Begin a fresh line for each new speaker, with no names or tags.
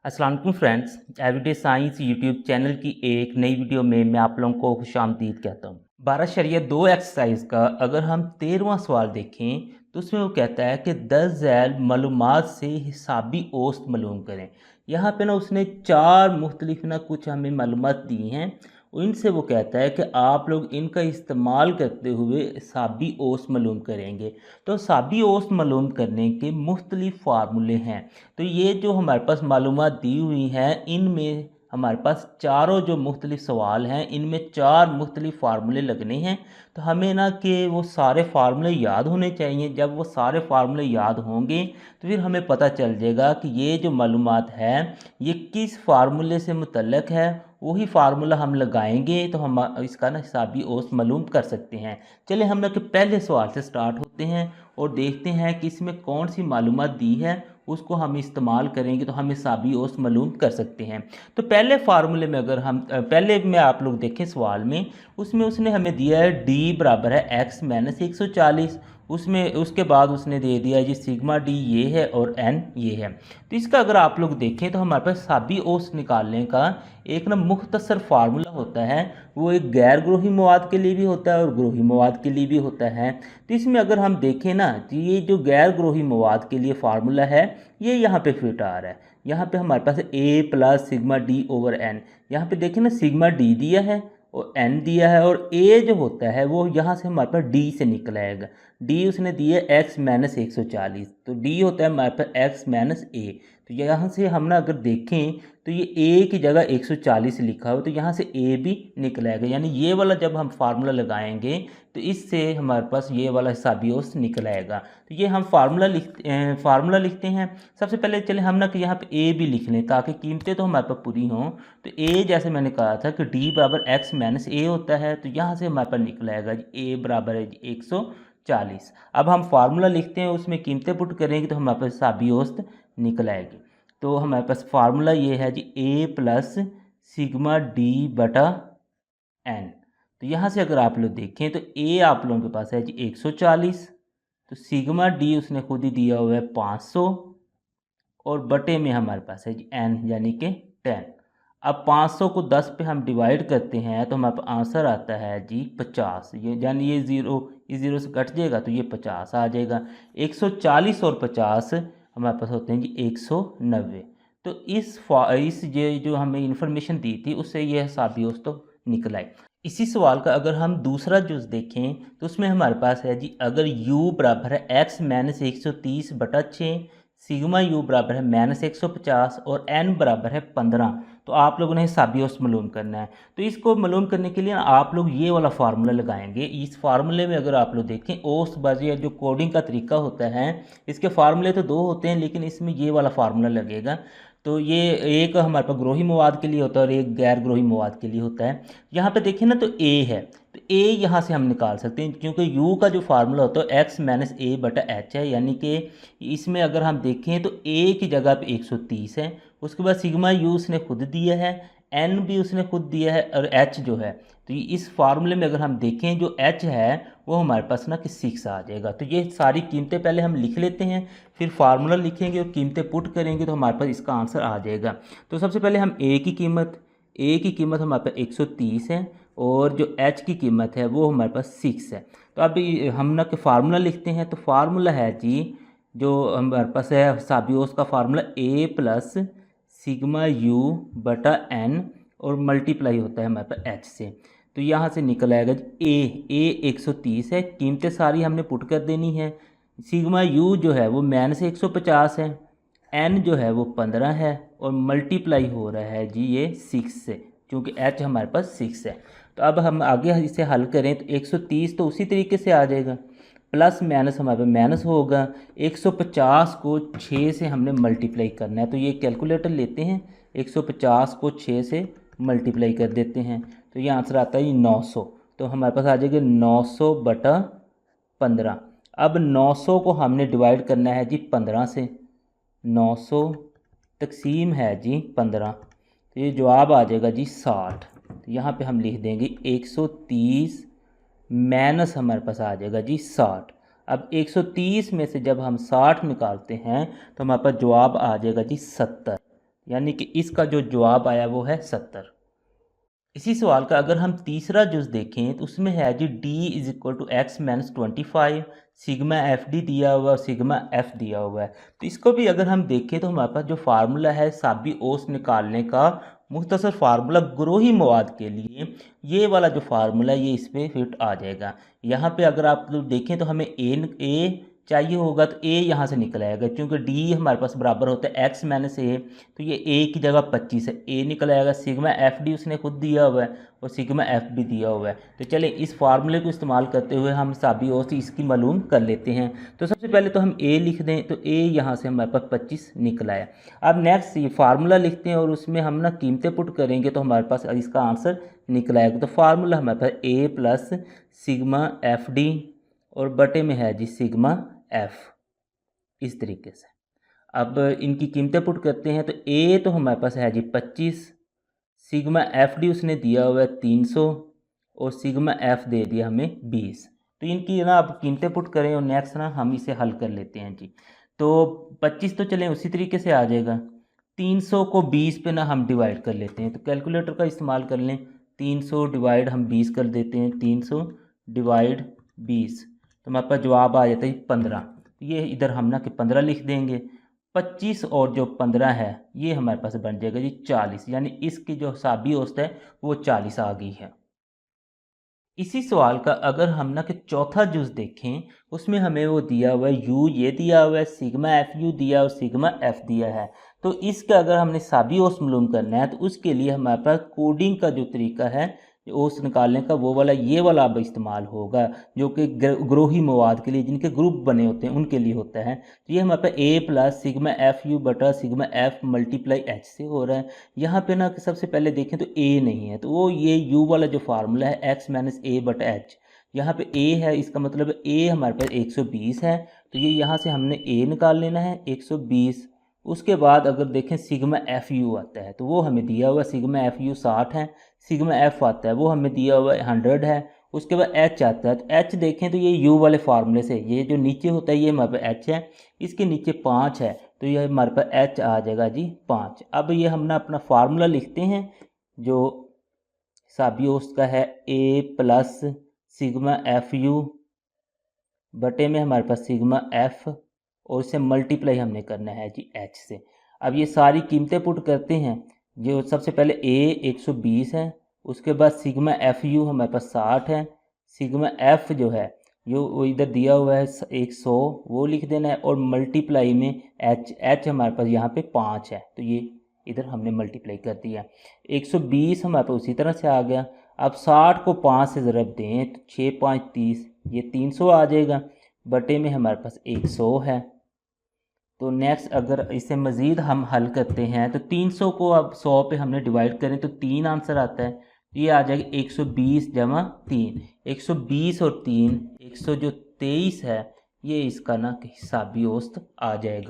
अस्सलाम वालेकुम friends, everyday science YouTube channel की एक नई वीडियो में मैं आप लोगों को खुशामदीद कहता हूँ। 12 एक्सरसाइज का अगर हम 13वां सवाल देखें तो उसमें वो कहता है कि 10 झैल मालूमात से हिसाबी औसत मालूम करें। यहाँ पे ना उसने चार मुख्तलिफ ना कुछ हमें मालूमात दी हैं। इनसे वो कहता है कि आप लोग इनका इस्तेमाल करते हुए हिसाबी औसत मालूम करेंगे। तो हिसाबी औसत मालूम करने के मुख्तलिफ फार्मूले हैं। तो ये जो हमारे पास मालूमात दी हुई हैं इनमें हमारे पास चारों जो मुख्तलिफ सवाल हैं इनमें चार मुख्तलिफ फार्मूले लगने हैं। तो हमें ना कि वो सारे फार्मूले याद होने चाहिए। जब वो सारे फार्मूले याद होंगे तो फिर हमें पता चल जाएगा कि ये जो मालूमात है ये किस फार्मूले से मुतल्लक है। वही फार्मूला हम लगाएंगे तो हम इसका ना हिसाबी औसत मालूम कर सकते हैं। चलिए हम ना कि पहले सवाल से स्टार्ट होते हैं और देखते हैं कि इसमें कौन सी मालूमात दी है, उसको हम इस्तेमाल करेंगे तो हम हिसाबी औसत मालूम कर सकते हैं। तो पहले फार्मूले में अगर हम पहले में आप लोग देखें सवाल में, उसमें उसने हमें दिया है डी बराबर है एक्स माइनस 140। उसमें उसके बाद उसने दे दिया जी सिग्मा डी ये है और एन ये है। तो इसका अगर आप लोग देखें तो हमारे पास हिसाबी औसत निकालने का एक ना मुख्तसर फार्मूला होता है। वो एक गैर ग्रोही मवाद के लिए भी होता है और ग्रोही मवाद के लिए भी होता है। तो इसमें अगर हम देखें ना तो ये जो गैर ग्रोही मवाद के लिए फार्मूला है ये यहाँ पे फिट आ रहा है। यहाँ पे हमारे पास A plus sigma D over N. यहाँ पे देखें ना सिग्मा डी दिया है और एन दिया है और ए जो होता है वो यहाँ से हमारे पास डी से निकल आएगा। डी उसने दिया एक्स माइनस 140, तो डी होता है हमारे पास एक्स माइनस ए। तो यहाँ से हम ना अगर देखें तो ये ए की जगह 140 लिखा हो तो यहाँ से ए भी निकल आएगा। यानी ये वाला जब हम फार्मूला लगाएंगे तो इससे हमारे पास ये वाला हिसाबी औसत निकल आएगा। तो ये हम फार्मूला लिखते हैं। सबसे पहले चले हम ना कि यहाँ पे ए भी लिख लें ताकि कीमतें तो हमारे पास पूरी हों। तो ए जैसे मैंने कहा था कि डी बराबर एक्स माइनस ए होता है, तो यहाँ से हमारे पास निकल आएगा जी ए बराबर है जी 140। अब हम फार्मूला लिखते हैं, उसमें कीमतें पुट करेंगे तो हमारे पास हिसाबी औसत निकल आएगी। तो हमारे पास फार्मूला ये है जी ए प्लस सिग्मा डी बटा एन। तो यहाँ से अगर आप लोग देखें तो ए आप लोगों के पास है जी 140, तो सिग्मा डी उसने खुद ही दिया हुआ है 500 और बटे में हमारे पास है जी एन यानी कि 10। अब 500 को 10 पे हम डिवाइड करते हैं तो हमारे पास आंसर आता है जी 50। ये यानी ये ज़ीरो से कट जाएगा तो ये 50 आ जाएगा। 140 और 50 हमारे पास होते हैं जी 190। तो इस ये जो हमें इंफॉर्मेशन दी थी उससे ये हिसाबी औसत तो निकल आई। इसी सवाल का अगर हम दूसरा जुज़ देखें तो उसमें हमारे पास है जी अगर u बराबर है एक्स माइनस 130 बटा 6, सिग्मा यू बराबर है माइनस 150 और n बराबर है 15, तो आप लोगों ने हिसाबी औसत मालूम करना है। तो इसको मालूम करने के लिए ना आप लोग ये वाला फार्मूला लगाएंगे। इस फार्मूले में अगर आप लोग देखें औसत बाजी या जो कोडिंग का तरीका होता है, इसके फार्मूले तो दो होते हैं लेकिन इसमें ये वाला फार्मूला लगेगा। तो ये एक हमारे पास ग्रोही मवाद के लिए होता है और एक गैर ग्रोही मवाद के लिए होता है। यहाँ पे देखिए ना तो ए है, तो ए यहाँ से हम निकाल सकते हैं क्योंकि यू का जो फार्मूला होता है एक्स माइनस ए बटा एच है। यानी कि इसमें अगर हम देखें तो ए की जगह पे 130 है। उसके बाद सिग्मा यू उसने खुद दिया है, एन भी उसने खुद दिया है और एच जो है, तो इस फार्मूले में अगर हम देखें जो एच है वो हमारे पास ना कि 6 आ जाएगा। तो ये सारी कीमतें पहले हम लिख लेते हैं, फिर फार्मूला लिखेंगे और कीमतें पुट करेंगे तो हमारे पास इसका आंसर आ जाएगा। तो सबसे पहले हम ए की कीमत हमारे पास 130 है और जो एच की कीमत है वो हमारे पास 6 है। तो अभी हम ना कि फार्मूला लिखते हैं। तो फार्मूला है जी जो हमारे पास है हिसाबी औसत का formula A plus sigma you बटा एन और मल्टीप्लाई होता है हमारे पास एच से। तो यहाँ से निकल आएगा जी ए 130 है, कीमतें सारी हमने पुट कर देनी है। सिग्मा यू जो है वो माइनस 150 है, एन जो है वो 15 है और मल्टीप्लाई हो रहा है जी ये 6 से, क्योंकि एच हमारे पास 6 है। तो अब हम आगे इसे हल करें तो 130 तो उसी तरीके से आ जाएगा, प्लस माइनस हमारे पास माइनस होगा। 150 को 6 से हमने मल्टीप्लाई करना है, तो ये कैलकुलेटर लेते हैं, 150 को 6 से मल्टीप्लाई कर देते हैं तो ये आंसर आता है 900। तो हमारे पास आ जाएगा 900 बटा 15। अब 900 को हमने डिवाइड करना है जी 15 से, 900 तकसीम है जी 15, तो ये जवाब आ जाएगा जी 60। तो यहाँ पे हम लिख देंगे 130 माइनस हमारे पास आ जाएगा जी 60। अब 130 में से जब हम 60 निकालते हैं तो हमारे पास जवाब आ जाएगा जी 70। यानी कि इसका जो जवाब आया वो है 70। इसी सवाल का अगर हम तीसरा जुज़ देखें तो उसमें है जी d is equal to X minus 25, sigma F D दिया हुआ है और सिग्मा एफ दिया हुआ है। तो इसको भी अगर हम देखें तो हमारे पास जो फार्मूला है साबी औसत निकालने का मुख्तसर फार्मूला ग्रोही मवाद के लिए, ये वाला जो फार्मूला है ये इसमें फिट आ जाएगा। यहाँ पे अगर आप लोग देखें तो हमें ए चाहिए होगा तो ए यहाँ से निकल आएगा, क्योंकि डी हमारे पास बराबर होता है एक्स माइनस ए, तो ये ए की जगह 25 है, ए निकल आएगा। सिग्मा एफ डी उसने खुद दिया हुआ है और सिग्मा एफ भी दिया हुआ है। तो चले इस फार्मूले को इस्तेमाल करते हुए हम साबी औसत इसकी मालूम कर लेते हैं। तो सबसे पहले तो हम ए लिख दें, तो ए यहाँ से हमारे पास 25 निकल आया। अब नेक्स्ट ये फार्मूला लिखते हैं और उसमें हम ना कीमतें पुट करेंगे तो हमारे पास इसका आंसर निकल आएगा। तो फार्मूला हमारे पास A plus sigma F D और बटे में है जी सिग्मा एफ, इस तरीके से। अब इनकी कीमतें पुट करते हैं तो ए तो हमारे पास है जी 25, सिग्मा एफ डी उसने दिया हुआ है 300 और सिग्मा एफ दे दिया हमें 20। तो इनकी ना अब कीमतें पुट करें और नेक्स्ट ना हम इसे हल कर लेते हैं जी। तो 25 तो चलें उसी तरीके से आ जाएगा, 300 को 20 पे ना हम डिवाइड कर लेते हैं। तो कैलकुलेटर का इस्तेमाल कर लें, 300 डिवाइड हम 20 कर देते हैं, 300 डिवाइड 20 तो हमारे पास जवाब आ जाता है 15। ये इधर हम ना कि 15 लिख देंगे, 25 और जो 15 है ये हमारे पास बन जाएगा जी 40, यानी इसकी जो साबी औसत है वो 40 आ गई है। इसी सवाल का अगर हम ना कि चौथा जुज़ देखें, उसमें हमें वो दिया हुआ है यू ये दिया हुआ है, सिग्मा एफ यू दिया और सिग्मा एफ दिया है। तो इसका अगर हमने साबी औसत मालूम करना है तो उसके लिए हमारे पास कोडिंग का जो तरीका है औसत निकालने का वो वाला ये वाला अब इस्तेमाल होगा, जो कि ग्रोही मवाद के लिए जिनके ग्रुप बने होते हैं उनके लिए होता है। तो ये हमारे पास A plus sigma F you बटा सिग्मा एफ मल्टीप्लाई एच से हो रहा है। यहाँ पे ना कि सबसे पहले देखें तो ए नहीं है, तो वो ये यू वाला जो फार्मूला है एक्स माइनस ए बटा एच, यहाँ पे ए है, इसका मतलब ए हमारे पास 120 है, तो ये यहाँ से हमने ए निकाल लेना है 120। उसके बाद अगर देखें सिग्मा एफ यू आता है तो वो हमें दिया हुआ सिग्मा एफ यू 60 है, सिग्मा एफ आता है वो हमें दिया हुआ 100 है। उसके बाद एच आता है, तो एच देखें तो ये यू वाले फार्मूले से ये जो नीचे होता है ये हमारे पास एच है, इसके नीचे 5 है, तो ये हमारे पास एच आ जाएगा जी 5। अब ये हम ना अपना फार्मूला लिखते हैं जो साबी औसत का है, ए प्लस सिग्मा एफ यू बटे में हमारे पास सिग्मा एफ और इसे मल्टीप्लाई हमने करना है जी एच से। अब ये सारी कीमतें पुट करते हैं, जो सबसे पहले ए 120 है, उसके बाद सिग्मा एफ यू हमारे पास 60 है, सिग्मा एफ जो है जो वो इधर दिया हुआ है 100 वो लिख देना है और मल्टीप्लाई में एच हमारे पास यहाँ पे 5 है, तो ये इधर हमने मल्टीप्लाई कर दिया। 120 हमारे पास उसी तरह से आ गया। अब 60 को 5 से ज़रब दें तो 6 5 30, ये 300 आ जाएगा, बटे में हमारे पास 100 है। तो नेक्स्ट अगर इसे मज़ीद हम हल करते हैं तो 300 को अब 100 पे हमने डिवाइड करें तो 3 आंसर आता है, तो ये आ जाएगा 120 जमा 3, 120 और 3 123 है, ये इसका ना हिसाबी औसत आ जाएगा।